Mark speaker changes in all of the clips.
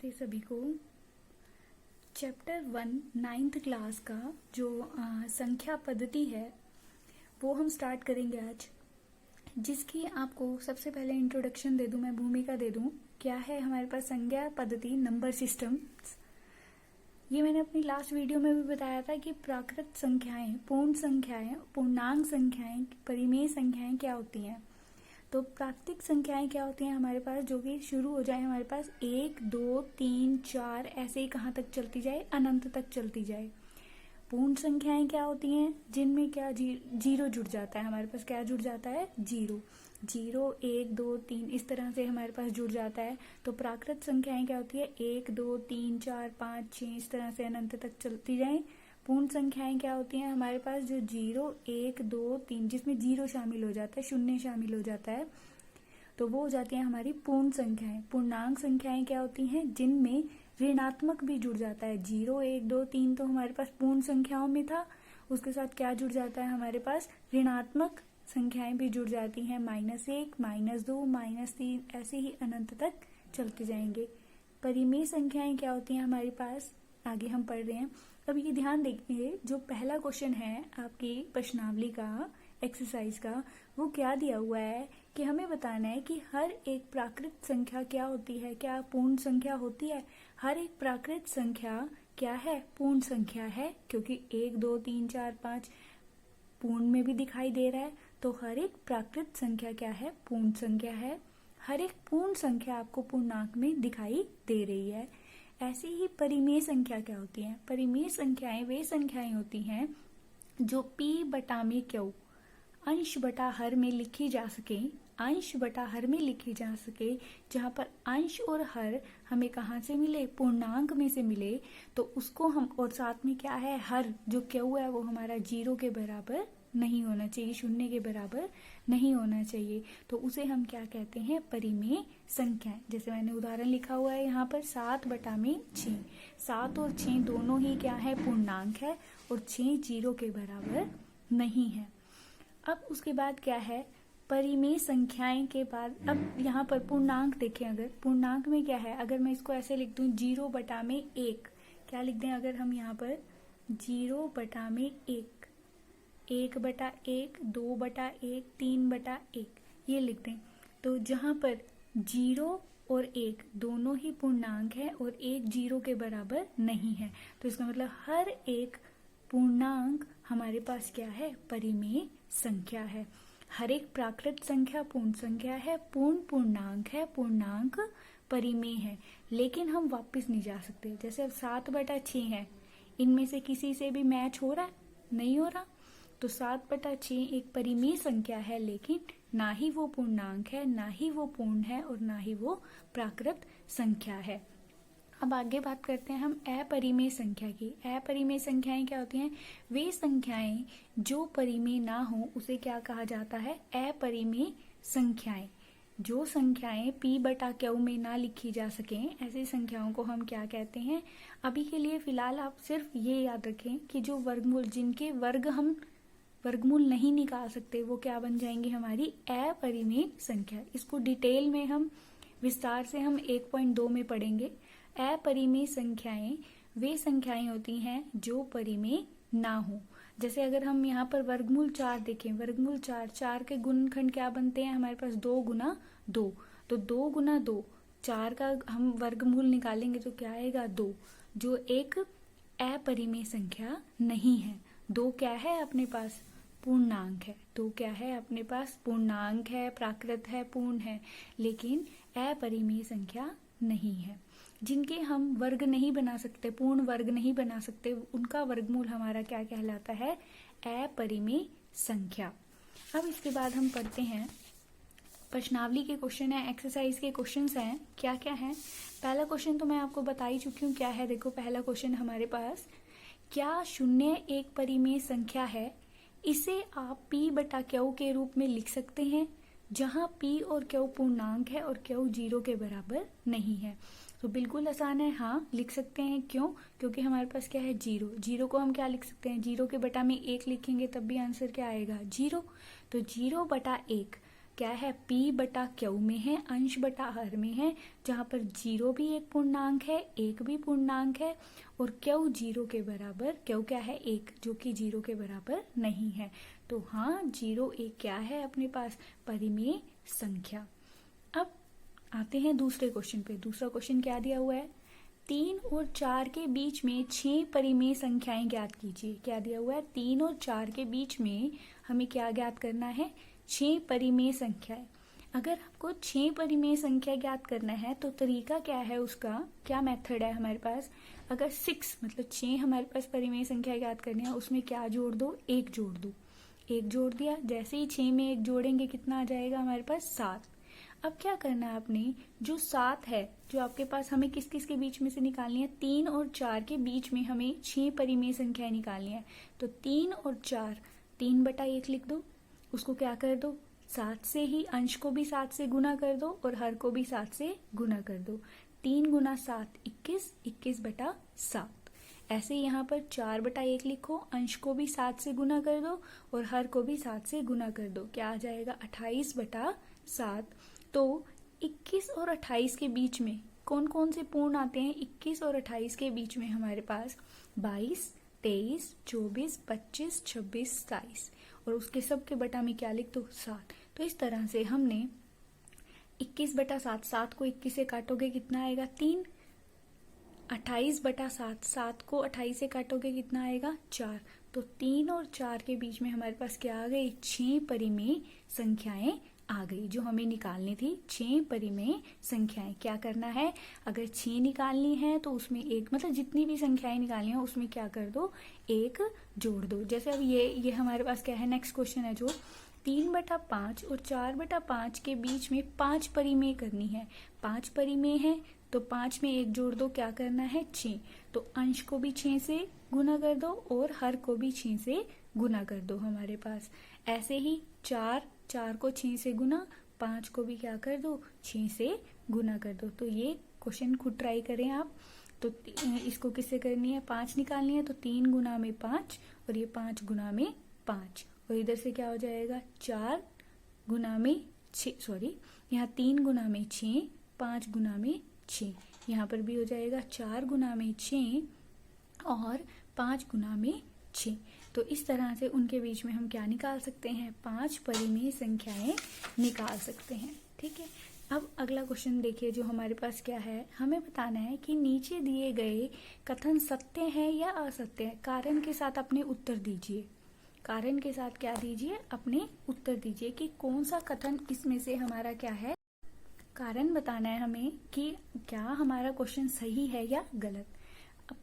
Speaker 1: नमस्ते सभी को। चैप्टर 1 9th क्लास का जो संख्या पद्धति है वो हम स्टार्ट करेंगे आज, जिसकी आपको सबसे पहले इंट्रोडक्शन दे दूं, मैं भूमिका दे दूं। क्या है हमारे पास संख्या पद्धति, नंबर सिस्टम। ये मैंने अपनी लास्ट वीडियो में भी बताया था कि प्राकृत संख्याएं, पूर्ण संख्याएं, पूर्णांक संख्याएं, परिमेय संख्याएं क्या होती हैं। तो प्राकृतिक संख्याएं क्या होती हैं हमारे पास, जो कि शुरू हो जाए हमारे पास 1 2 3 4 ऐसे ही कहाँ तक चलती जाए, अनंत तक चलती जाए। पूर्ण संख्याएं क्या होती हैं, जिनमें क्या जीरो जुड़ जाता है हमारे पास। क्या जुड़ जाता है? जीरो। 0 1 2 3 इस तरह से हमारे पास जुड़ जाता है। तो प्राकृत संख्याएं क्या होती है? 1 2 3 4 5 6 इस तरह से अनंत तक चलती जाए। पूर्ण संख्याएं क्या होती हैं हमारे पास? जो 0 1 2 3 जिसमें जीरो शामिल हो जाता है, शून्य शामिल हो जाता है, तो वो हो जाती हैं हमारी पूर्ण संख्याएं। पूर्णांक संख्याएं क्या होती हैं? जिनमें ऋणात्मक भी जुड़ जाता है। 0 1 2 3 तो हमारे पास पूर्ण संख्याओं में था, उसके साथ क्या जुड़ जाता है हमारे पास? ऋणात्मक संख्याएं भी जुड़ जाती हैं। -1 -2 -3 ऐसे ही अनंत तक चलते जाएंगे। परिमेय संख्याएं क्या होती हैं हमारे पास, आगे हम पढ़ रहे हैं। अब ये ध्यान देखिए, जो पहला क्वेश्चन है आपकी प्रश्नावली का, एक्सरसाइज का, वो क्या दिया हुआ है कि हमें बताना है कि हर एक प्राकृत संख्या क्या होती है, क्या पूर्ण संख्या होती है। हर एक प्राकृत संख्या क्या है? पूर्ण संख्या है, क्योंकि 1 2 3 4 5 पूर्ण में भी दिखाई दे रहा है। तो हर एक प्राकृत संख्या क्या है? पूर्ण संख्या है। हर एक पूर्ण संख्या आपको पूर्णांक में दिखाई दे रही है। ऐसे ही परिमेय संख्या क्या होती है? परिमेय संख्याएं वे संख्याएं होती हैं जो p बटा में क्यू, अंश बटा हर में लिखी जा सके। अंश बटा हर में लिखी जा सके, जहां पर अंश और हर हमें कहाँ से मिले? पूर्णांक में से मिले। तो उसको हम, और साथ में क्या है? हर जो क्यू है वो हमारा 0 के बराबर नहीं होना चाहिए, शून्य के बराबर नहीं होना चाहिए। तो उसे हम क्या कहते हैं? परिमेय संख्या। जैसे मैंने उदाहरण लिखा हुआ है यहाँ पर 7 बटा में 6। 7 और 6 दोनों ही क्या है? पूर्णांक है, और 6 0 के बराबर नहीं है। अब उसके बाद क्या है? परिमेय संख्याएं के बाद अब यहाँ पर पूर्णांक देखें। अगर पूर्णांक में क्या है, अगर मैं इसको ऐसे लिख दूं 0 बटा में 1, क्या लिख दें अगर हम यहाँ पर? 0 बटा में 1, 1 बटा 1, 2 बटा 1, 3 बटा 1 ये लिख दें। तो जहां पर 0 और 1 दोनों ही पूर्णांक है और 1 0 के बराबर नहीं है, तो इसका मतलब हर एक पूर्णांक हमारे पास क्या है? परिमेय संख्या है। हर एक प्राकृत संख्या पूर्ण संख्या है, पूर्ण पूर्णांक है, पूर्णांक परिमेय है। लेकिन हम वापस नहीं जा सकते। जैसे अब 7 बटा 6 है, इनमें से किसी से भी मैच हो रहा है? नहीं हो रहा। तो 7 बटा 6 एक परिमेय संख्या है, लेकिन ना ही वो पूर्णांक है, ना ही वो पूर्ण है, और ना ही वो प्राकृत संख्या है। अब आगे बात करते हैं हम अपरिमेय संख्या की। अपरिमेय संख्याएं क्या होती हैं? वे संख्याएं जो परिमेय ना हो उसे क्या कहा जाता है? अपरिमेय संख्याएं। जो संख्याएं p बटा क्यू में ना लिखी जा सकें, ऐसी संख्याओं को हम क्या कहते हैं? अभी के लिए फिलहाल आप सिर्फ ये याद रखें कि जो वर्गमूल, जिनके वर्ग हम वर्गमूल नहीं निकाल सकते, वो क्या बन जाएंगे? हमारी अपरिमेय संख्या। इसको डिटेल में हम विस्तार से हम 1.2 में पढ़ेंगे। अपरिमेय संख्याएं वे संख्याएं होती हैं जो परिमेय ना हो। जैसे अगर हम यहाँ पर वर्गमूल 4 देखें, वर्गमूल 4 के गुणनखंड क्या बनते हैं हमारे पास? 2 गुना 2। तो 2 गुना 2, 4 का हम वर्गमूल निकालेंगे तो क्या आएगा? 2, जो एक अपरिमेय संख्या नहीं है। 2 क्या है अपने पास? पूर्णांक है। 2 क्या है अपने पास? पूर्णांक है, प्राकृत है, पूर्ण है, लेकिन अपरिमेय संख्या नहीं है। जिनके हम वर्ग नहीं बना सकते, पूर्ण वर्ग नहीं बना सकते, उनका वर्गमूल हमारा क्या कहलाता है? अपरिमेय संख्या। अब इसके बाद हम पढ़ते हैं प्रश्नावली के क्वेश्चन है, एक्सरसाइज के क्वेश्चंस हैं। क्या क्या है? पहला क्वेश्चन तो मैं आपको बता ही चुकी हूँ क्या है। देखो पहला क्वेश्चन हमारे पास, क्या 0 एक परिमेय संख्या है? इसे आप p बटा क्यू के रूप में लिख सकते हैं, जहां p और क्यू पूर्णांक है और क्यू 0 के बराबर नहीं है। तो बिल्कुल आसान है, हाँ लिख सकते हैं। क्यों? क्योंकि हमारे पास क्या है? 0। 0 को हम क्या लिख सकते हैं? 0 के बटा में 1 लिखेंगे तब भी आंसर क्या आएगा? 0। तो 0 बटा 1 क्या है, p बटा q में है, अंश बटा हर में है, जहाँ पर 0 भी एक पूर्णांक है, 1 भी पूर्णांक है, और q 0 के बराबर, q क्या है 1, जो कि 0 के बराबर नहीं है। तो हाँ 0 1 क्या है अपने पास, परिमेय संख्या। अब आते हैं दूसरे क्वेश्चन पे। दूसरा क्वेश्चन क्या दिया हुआ है, 3 और 4 के बीच में 6 परिमेय संख्याएं ज्ञात कीजिए। क्या दिया हुआ है, 3 और 4 के बीच में हमें क्या ज्ञात करना है, 6 परिमेय संख्याएं। अगर आपको 6 परिमेय संख्या ज्ञात करना है तो तरीका क्या है, उसका क्या मेथड है हमारे पास। अगर 6 मतलब 6 हमारे पास परिमेय संख्या ज्ञात करनी है, उसमें क्या जोड़ दो, 1 जोड़ दो। 1 जोड़ दिया, जैसे ही 6 में 1 जोड़ेंगे कितना आ जाएगा हमारे पास, 7। अब क्या करना है आपने, जो 7 है जो आपके पास, हमें किस किस के बीच में से निकालनी है, 3 और 4 के बीच में हमें 6 परिमेय संख्याएं निकालनी है। तो 3 और 4, 3 बटा 1 लिख दो, उसको क्या कर दो, 7 से ही, अंश को भी 7 से गुना कर दो और हर को भी 7 से गुना कर दो। 3 गुना 7 21, 21 बटा 7। ऐसे यहाँ पर 4 बटा 1 लिखो, अंश को भी 7 से गुना कर दो और हर को भी 7 से गुना कर दो, क्या आ जाएगा 28 बटा 7। तो 21 और 28 के बीच में कौन कौन से पूर्ण आते हैं, 21 और 28 के बीच में हमारे पास 22, 23, 24, 25, 26, 27, और उसके सब के बटा में क्या लिख दो, 7। तो इस तरह से हमने 21 बटा 7, 7 को 21 से काटोगे कितना आएगा, 3। 28 बटा 7, 7 को 28 से काटोगे कितना आएगा, 4। तो 3 और 4 के बीच में हमारे पास क्या आ गई, 6 परिमेय संख्याएं आ गई, जो हमें निकालनी थी 6 परिमेय संख्याएं। क्या करना है, अगर 6 निकालनी है तो उसमें एक, मतलब जितनी भी संख्याएं निकालनी है उसमें क्या कर दो, 1 जोड़ दो। जैसे अब ये हमारे पास क्या है, नेक्स्ट क्वेश्चन है जो 3 बटा 5 और 4 बटा 5 के बीच में 5 परिमेय करनी है। 5 परिमेय है तो 5 में 1 जोड़ दो, क्या करना है, 6। तो अंश को भी 6 से गुना कर दो और हर को भी 6 से गुना कर दो हमारे पास। ऐसे ही 4 को 6 से गुना, 5 को भी क्या कर दो, 6 से गुना कर दो। तो ये क्वेश्चन खुद ट्राई करें आप। तो इसको किससे करनी है, 5 निकालनी है, तो 3 गुना में 5 और ये 5 गुना में 5, और इधर से क्या हो जाएगा, 4 गुना में 6, सॉरी यहाँ 3 गुना में 6, 5 गुना में 6, यहाँ पर भी हो जाएगा 4 गुना में 6 और 5 गुना में 6। तो इस तरह से उनके बीच में हम क्या निकाल सकते हैं, 5 परिमेय संख्याएं निकाल सकते हैं। ठीक है, अब अगला क्वेश्चन देखिए जो हमारे पास क्या है, हमें बताना है कि नीचे दिए गए कथन सत्य है या असत्य है। कारण के साथ अपने उत्तर दीजिए। कारण के साथ क्या दीजिए, अपने उत्तर दीजिए कि कौन सा कथन इसमें से हमारा क्या है, कारण बताना है हमें कि क्या हमारा क्वेश्चन सही है या गलत। अब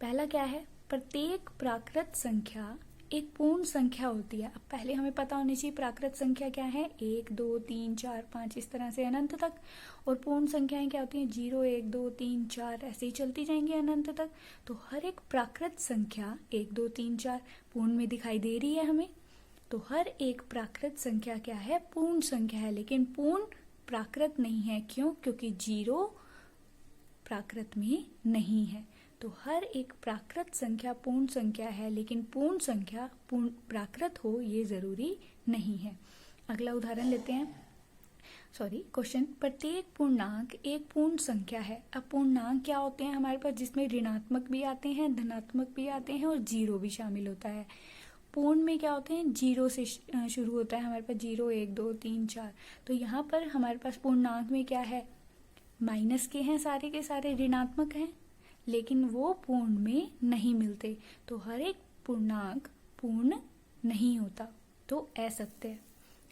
Speaker 1: पहला क्या है, प्रत्येक प्राकृत संख्या एक पूर्ण संख्या होती है। अब पहले हमें पता होनी चाहिए प्राकृत संख्या क्या है, 1 2 3 4 5 इस तरह से अनंत तक, और पूर्ण संख्याएं क्या होती हैं, 0 1 2 3 4 ऐसे ही चलती जाएंगी अनंत तक। तो हर एक प्राकृत संख्या 1 2 3 4 पूर्ण में दिखाई दे रही है हमें। तो हर एक प्राकृत संख्या क्या है, पूर्ण संख्या है, लेकिन पूर्ण प्राकृत नहीं है। क्यों, क्योंकि 0 प्राकृत में नहीं है। तो हर एक प्राकृत संख्या पूर्ण संख्या है, लेकिन पूर्ण संख्या पूर्ण प्राकृत हो ये जरूरी नहीं है। अगला उदाहरण लेते हैं, क्वेश्चन, प्रत्येक पूर्णांक एक पूर्ण संख्या है। अब पूर्णांक क्या होते हैं हमारे पास, जिसमें ऋणात्मक भी आते हैं, धनात्मक भी आते हैं और 0 भी शामिल होता है। पूर्ण में क्या होते हैं, 0 से शुरू होता है हमारे पास, 0 1 2 3 4। तो यहाँ पर हमारे पास पूर्णांक में क्या है, माइनस के हैं, सारे के सारे ऋणात्मक हैं, लेकिन वो पूर्ण में नहीं मिलते। तो हर एक पूर्णांक पूर्ण नहीं होता, तो असत्य है।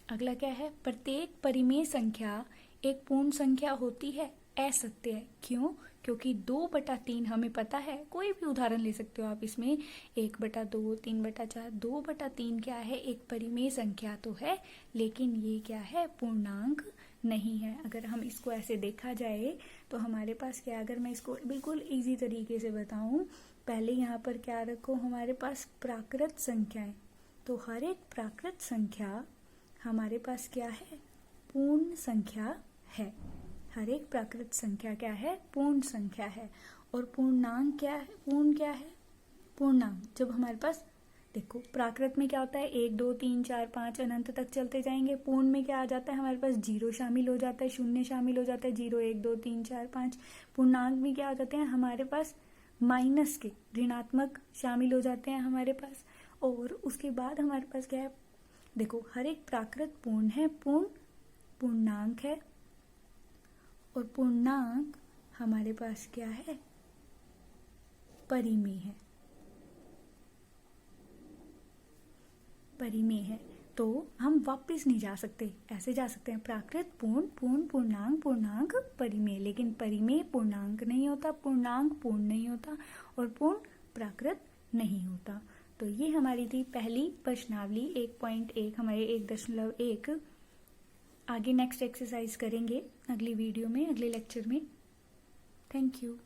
Speaker 1: अगला क्या है, प्रत्येक परिमेय संख्या एक पूर्ण संख्या होती है, असत्य है। क्यों, क्योंकि 2/3 हमें पता है, कोई भी उदाहरण ले सकते हो आप इसमें, 1/2 3/4, 2/3 क्या है, एक परिमेय संख्या तो है, लेकिन ये क्या है, पूर्णांक नहीं है। अगर हम इसको ऐसे देखा जाए तो हमारे पास क्या, अगर मैं इसको बिल्कुल इजी तरीके से बताऊं, पहले यहाँ पर क्या रखो, हमारे पास प्राकृत संख्याएं, तो हर एक प्राकृत संख्या हमारे पास क्या है, पूर्ण संख्या है। हर एक प्राकृत संख्या क्या है, पूर्ण संख्या है। और पूर्णांक क्या है, पूर्ण क्या है, पूर्णांक जब हमारे पास, देखो प्राकृत में क्या होता है, 1 2 3 4 5 अनंत तक चलते जाएंगे। पूर्ण में क्या आ जाता है, हमारे पास 0 शामिल हो जाता है, शून्य शामिल हो जाता है, 0 1 2 3 4 5। पूर्णांक में क्या हो जाते हैं, हमारे पास माइनस के ऋणात्मक शामिल हो जाते हैं हमारे पास। और उसके बाद हमारे पास क्या है, देखो हर एक प्राकृत पूर्ण है, पूर्ण पूर्णांक है, और पूर्णांक हमारे पास क्या है, परिमेय है। परिमेय है, तो हम वापस नहीं जा सकते, ऐसे जा सकते हैं प्राकृत पूर्ण पूर्ण पूर्णांक पूर्णांक परिमेय, लेकिन परिमेय पूर्णांक नहीं होता, पूर्णांक पूर्ण नहीं होता, और पूर्ण प्राकृत नहीं होता। तो ये हमारी थी पहली प्रश्नावली 1.1, हमारे 1.1। आगे नेक्स्ट एक्सरसाइज करेंगे अगली वीडियो में, अगले लेक्चर में। Thank you.